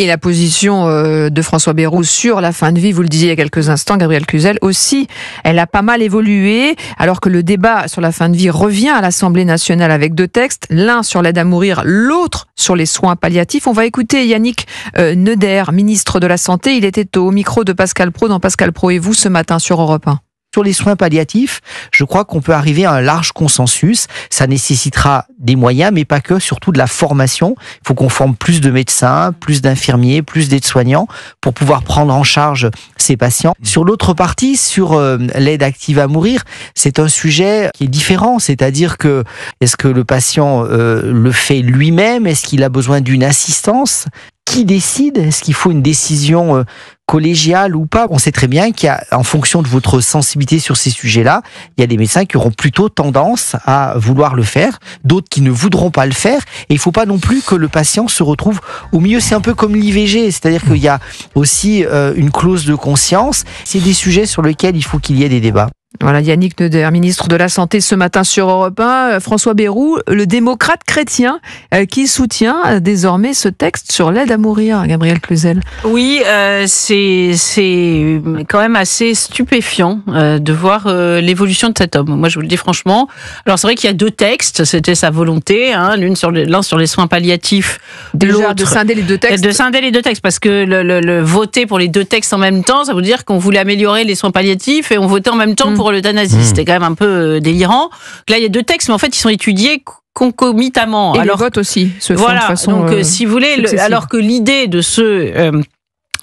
Et la position de François Bayrou sur la fin de vie, vous le disiez il y a quelques instants, Gabriel Cluzel aussi, elle a pas mal évolué, alors que le débat sur la fin de vie revient à l'Assemblée nationale avec 2 textes, l'un sur l'aide à mourir, l'autre sur les soins palliatifs. On va écouter Yannick Neuder, ministre de la Santé. Il était au micro de Pascal Praud dans Pascal Praud et vous ce matin sur Europe 1. Sur les soins palliatifs, je crois qu'on peut arriver à un large consensus. Ça nécessitera des moyens, mais pas que, surtout de la formation. Il faut qu'on forme plus de médecins, plus d'infirmiers, plus d'aides-soignants pour pouvoir prendre en charge ces patients. Sur l'autre partie, sur l'aide active à mourir, c'est un sujet qui est différent. C'est-à-dire que, est-ce que le patient le fait lui-même? Est-ce qu'il a besoin d'une assistance? Qui décide? Est-ce qu'il faut une décision collégiale ou pas? On sait très bien qu'il y a, en fonction de votre sensibilité sur ces sujets-là, il y a des médecins qui auront plutôt tendance à vouloir le faire, d'autres qui ne voudront pas le faire. Et il ne faut pas non plus que le patient se retrouve au milieu. C'est un peu comme l'IVG, c'est-à-dire qu'il y a aussi une clause de conscience. C'est des sujets sur lesquels il faut qu'il y ait des débats. Voilà, Yannick Neuder, ministre de la Santé ce matin sur Europe 1. François Bayrou, le démocrate chrétien, qui soutient désormais ce texte sur l'aide à mourir, Gabriel Cluzel. Oui, c'est quand même assez stupéfiant de voir l'évolution de cet homme. Moi, je vous le dis franchement. Alors, c'est vrai qu'il y a 2 textes, c'était sa volonté, l'un sur les soins palliatifs, déjà de scinder les 2 textes. De scinder les 2 textes, parce que le voter pour les 2 textes en même temps, ça veut dire qu'on voulait améliorer les soins palliatifs et on votait en même temps pour l'euthanasie. C'était quand même un peu délirant. Là, il y a 2 textes, mais en fait, ils sont étudiés concomitamment. Et alors, le vote aussi se fait de façon si vous voulez, alors que l'idée de ceux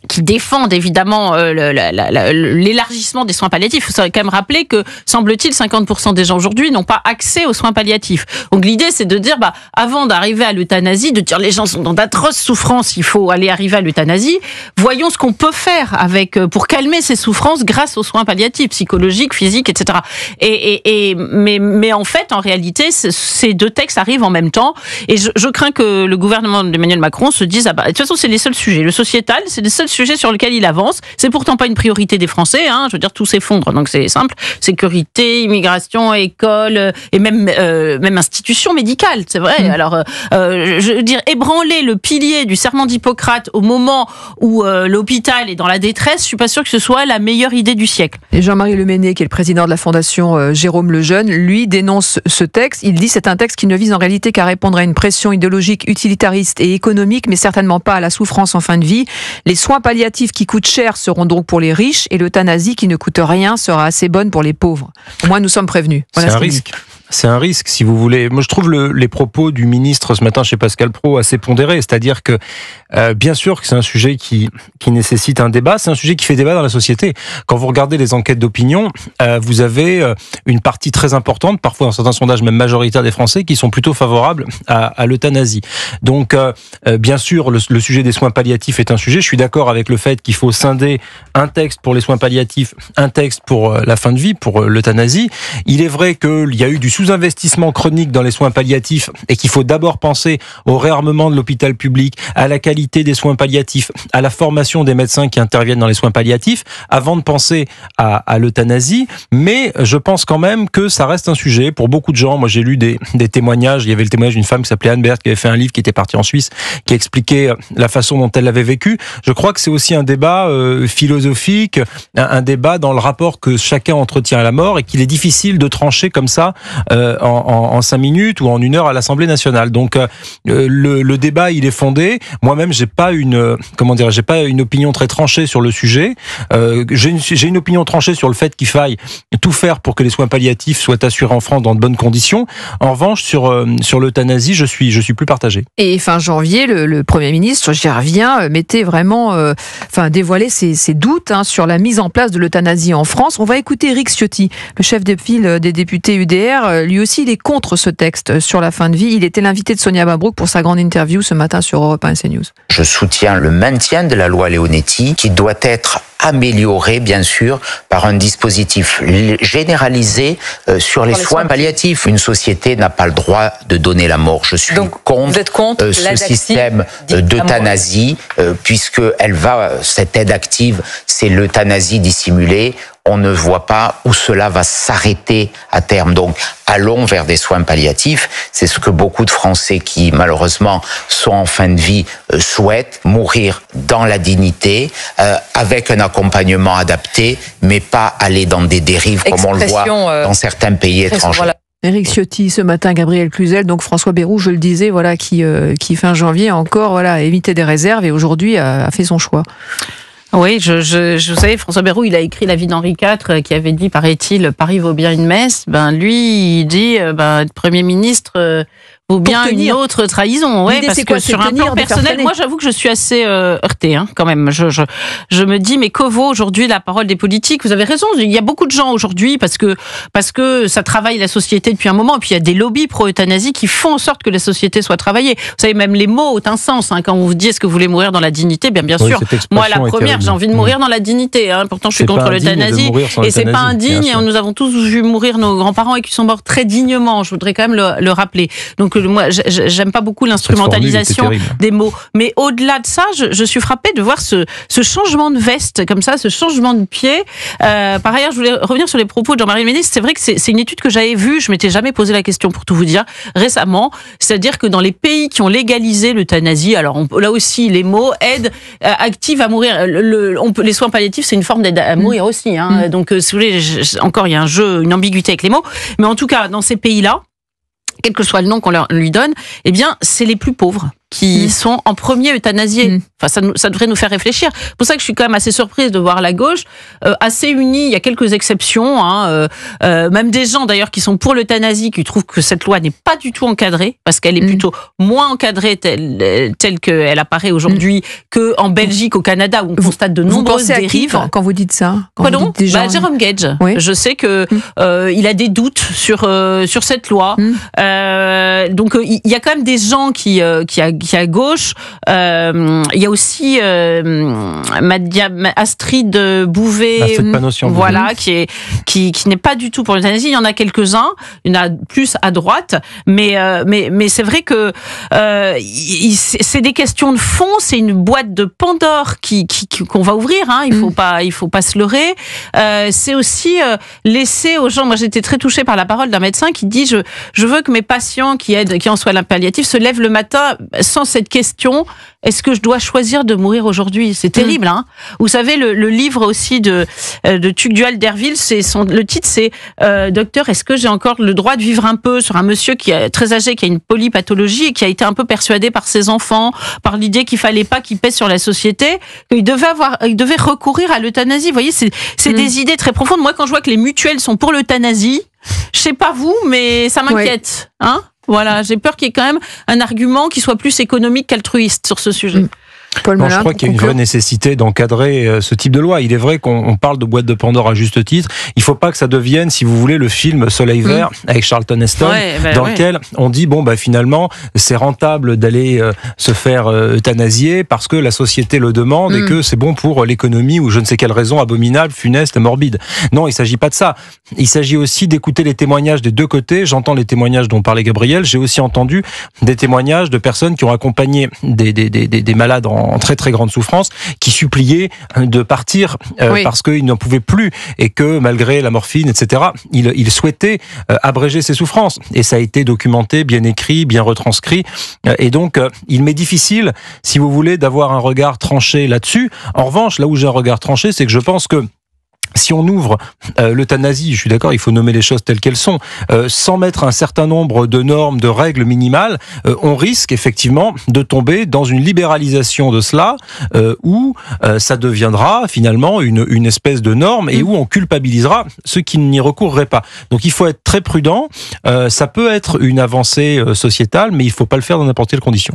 qui défendent évidemment l'élargissement des soins palliatifs. Il faut quand même rappeler que, semble-t-il, 50% des gens aujourd'hui n'ont pas accès aux soins palliatifs. Donc l'idée, c'est de dire, avant d'arriver à l'euthanasie, de dire les gens sont dans d'atroces souffrances, il faut aller arriver à l'euthanasie. Voyons ce qu'on peut faire pour calmer ces souffrances grâce aux soins palliatifs, psychologiques, physiques, etc. Mais en fait, en réalité, ces 2 textes arrivent en même temps. Et je crains que le gouvernement d'Emmanuel Macron se dise, de toute façon, c'est les seuls sujets. Le sociétal, c'est les seuls sujets sur lesquels il avance. C'est pourtant pas une priorité des Français. Je veux dire, tout s'effondre. Donc c'est simple. Sécurité, immigration, école et même institutions médicales. C'est vrai. Alors, je veux dire, ébranler le pilier du serment d'Hippocrate au moment où l'hôpital est dans la détresse, je suis pas sûre que ce soit la meilleure idée du siècle. Et Jean-Marie Leméné, qui est le président de la Fondation Jérôme Lejeune, lui dénonce ce texte. Il dit c'est un texte qui ne vise en réalité qu'à répondre à une pression idéologique, utilitariste et économique, mais certainement pas à la souffrance en fin de vie. Les soins palliatifs qui coûtent cher seront donc pour les riches et l'euthanasie qui ne coûte rien sera assez bonne pour les pauvres. Au moins, nous sommes prévenus. Voilà, c'est un risque. C'est un risque, si vous voulez. Moi, je trouve les propos du ministre ce matin chez Pascal Praud assez pondérés. C'est-à-dire que, bien sûr que c'est un sujet qui nécessite un débat. C'est un sujet qui fait débat dans la société. Quand vous regardez les enquêtes d'opinion, vous avez une partie très importante, parfois dans certains sondages même majoritaires des Français, qui sont plutôt favorables à l'euthanasie. Donc, bien sûr, le sujet des soins palliatifs est un sujet. Je suis d'accord avec le fait qu'il faut scinder un texte pour les soins palliatifs, un texte pour la fin de vie, pour l'euthanasie. Il est vrai qu'il y a eu du sous-investissement chronique dans les soins palliatifs et qu'il faut d'abord penser au réarmement de l'hôpital public, à la qualité des soins palliatifs, à la formation des médecins qui interviennent dans les soins palliatifs, avant de penser à l'euthanasie. Mais je pense quand même que ça reste un sujet pour beaucoup de gens. Moi, j'ai lu des témoignages. Il y avait le témoignage d'une femme qui s'appelait Anne Berthe, qui avait fait un livre, qui était partie en Suisse, qui expliquait la façon dont elle l'avait vécu. Je crois que c'est aussi un débat philosophique, un débat dans le rapport que chacun entretient à la mort et qu'il est difficile de trancher comme ça en 5 minutes ou en 1 heure à l'Assemblée nationale. Donc le débat, il est fondé. Moi-même, j'ai pas une opinion très tranchée sur le sujet. J'ai une opinion tranchée sur le fait qu'il faille tout faire pour que les soins palliatifs soient assurés en France dans de bonnes conditions. En revanche, sur l'euthanasie, je suis plus partagé. Et fin janvier, le Premier ministre, j'y reviens, mettait vraiment, dévoilait ses doutes sur la mise en place de l'euthanasie en France. On va écouter Éric Ciotti, le chef de file des députés UDR. Lui aussi, il est contre ce texte sur la fin de vie. Il était l'invité de Sonia Mabrouk pour sa grande interview ce matin sur Europe 1 et CNews. Je soutiens le maintien de la loi Leonetti qui doit être améliorée, bien sûr, par un dispositif généralisé sur les soins palliatifs. Une société n'a pas le droit de donner la mort. Je suis contre ce système d'euthanasie, puisque cette aide active, c'est l'euthanasie dissimulée. On ne voit pas où cela va s'arrêter à terme. Donc, allons vers des soins palliatifs. C'est ce que beaucoup de Français qui, malheureusement, sont en fin de vie, souhaitent. Mourir dans la dignité, avec un accompagnement adapté, mais pas aller dans des dérives comme on le voit dans certains pays étrangers. Voilà. Éric Ciotti, ce matin, Gabriel Cluzel, donc François Bayrou, je le disais, voilà, qui fin janvier a encore émité des réserves et aujourd'hui a fait son choix. Oui, vous savez, François Bayrou, il a écrit La vie d'Henri IV, qui avait dit, paraît-il, Paris vaut bien une messe. Lui, il dit, être Premier ministre vaut bien une autre trahison. Ouais, parce que sur un plan personnel, moi, j'avoue que je suis assez heurtée, quand même. Je me dis, mais que vaut aujourd'hui la parole des politiques? Vous avez raison, il y a beaucoup de gens aujourd'hui, parce que ça travaille la société depuis un moment, et puis il y a des lobbies pro-euthanasie qui font en sorte que la société soit travaillée. Vous savez, même les mots ont un sens, quand on vous dit, est-ce que vous voulez mourir dans la dignité? Bien sûr. Moi, la première, j'ai envie de mourir dans la dignité, pourtant je suis contre l'euthanasie, et c'est pas indigne, et nous avons tous vu mourir nos grands-parents et qui sont morts très dignement, je voudrais quand même le rappeler. Donc moi, j'aime pas beaucoup l'instrumentalisation des mots, mais au-delà de ça, je suis frappée de voir ce changement de veste comme ça, ce changement de pied. Par ailleurs, je voulais revenir sur les propos de Jean-Marie Le Ministre. C'est vrai que c'est une étude que j'avais vue, je m'étais jamais posé la question pour tout vous dire, récemment, c'est-à-dire que dans les pays qui ont légalisé l'euthanasie, alors là aussi les mots aide active à mourir, les soins palliatifs, c'est une forme d'aide à mourir aussi, donc si vous voulez, encore il y a une ambiguïté avec les mots, mais en tout cas dans ces pays-là, quel que soit le nom qu'on lui donne, eh bien, c'est les plus pauvres qui sont en premier euthanasiés. Enfin, ça devrait nous faire réfléchir. C'est pour ça que je suis quand même assez surprise de voir la gauche assez unie. Il y a quelques exceptions, même des gens d'ailleurs qui sont pour l'euthanasie, qui trouvent que cette loi n'est pas du tout encadrée, parce qu'elle est plutôt moins encadrée telle qu'elle apparaît aujourd'hui qu'en Belgique, au Canada, où on constate de nombreuses dérives. Quand vous dites ça, Pardon, Jérôme Gage. Oui. Je sais que il a des doutes sur cette loi. Donc il y a quand même des gens qui à gauche, il y a aussi Astrid Bouvet, voilà, qui n'est pas du tout pour l'euthanasie. Il y en a quelques-uns, il y en a plus à droite, mais c'est vrai que c'est des questions de fond, c'est une boîte de Pandore qu'on va ouvrir. Il faut pas se leurrer. C'est aussi laisser aux gens. Moi, j'étais très touchée par la parole d'un médecin qui dit je veux que mes patients qui en soient palliatifs se lèvent le matin sans cette question, est-ce que je dois choisir de mourir aujourd'hui? C'est terrible, Vous savez, le livre aussi de Tugdual Derville, le titre c'est Docteur, est-ce que j'ai encore le droit de vivre un peu, sur un monsieur qui est très âgé, qui a une polypathologie et qui a été un peu persuadé par ses enfants, par l'idée qu'il fallait pas qu'il pèse sur la société, qu'il devait recourir à l'euthanasie. Vous voyez, c'est des idées très profondes. Moi, quand je vois que les mutuelles sont pour l'euthanasie, je sais pas vous, mais ça m'inquiète, Voilà, j'ai peur qu'il y ait quand même un argument qui soit plus économique qu'altruiste sur ce sujet. Paul Melun, je crois qu'il y a une vraie nécessité d'encadrer ce type de loi. Il est vrai qu'on parle de boîte de Pandore à juste titre. Il ne faut pas que ça devienne, si vous voulez, le film Soleil Vert avec Charlton Heston, lequel on dit finalement c'est rentable d'aller se faire euthanasier parce que la société le demande et que c'est bon pour l'économie ou je ne sais quelle raison abominable, funeste, morbide. Non, il ne s'agit pas de ça. Il s'agit aussi d'écouter les témoignages des deux côtés. J'entends les témoignages dont parlait Gabriel. J'ai aussi entendu des témoignages de personnes qui ont accompagné des malades en très très grande souffrance, qui suppliaient de partir parce qu'ils n'en pouvaient plus et que malgré la morphine, etc., ils souhaitaient abréger ces souffrances. Et ça a été documenté, bien écrit, bien retranscrit. Et donc, il m'est difficile, si vous voulez, d'avoir un regard tranché là-dessus. En revanche, là où j'ai un regard tranché, c'est que je pense que si on ouvre l'euthanasie, je suis d'accord, il faut nommer les choses telles qu'elles sont, sans mettre un certain nombre de normes, de règles minimales, on risque effectivement de tomber dans une libéralisation de cela, où ça deviendra finalement une espèce de norme et où on culpabilisera ceux qui n'y recourraient pas. Donc il faut être très prudent, ça peut être une avancée sociétale, mais il ne faut pas le faire dans n'importe quelle condition.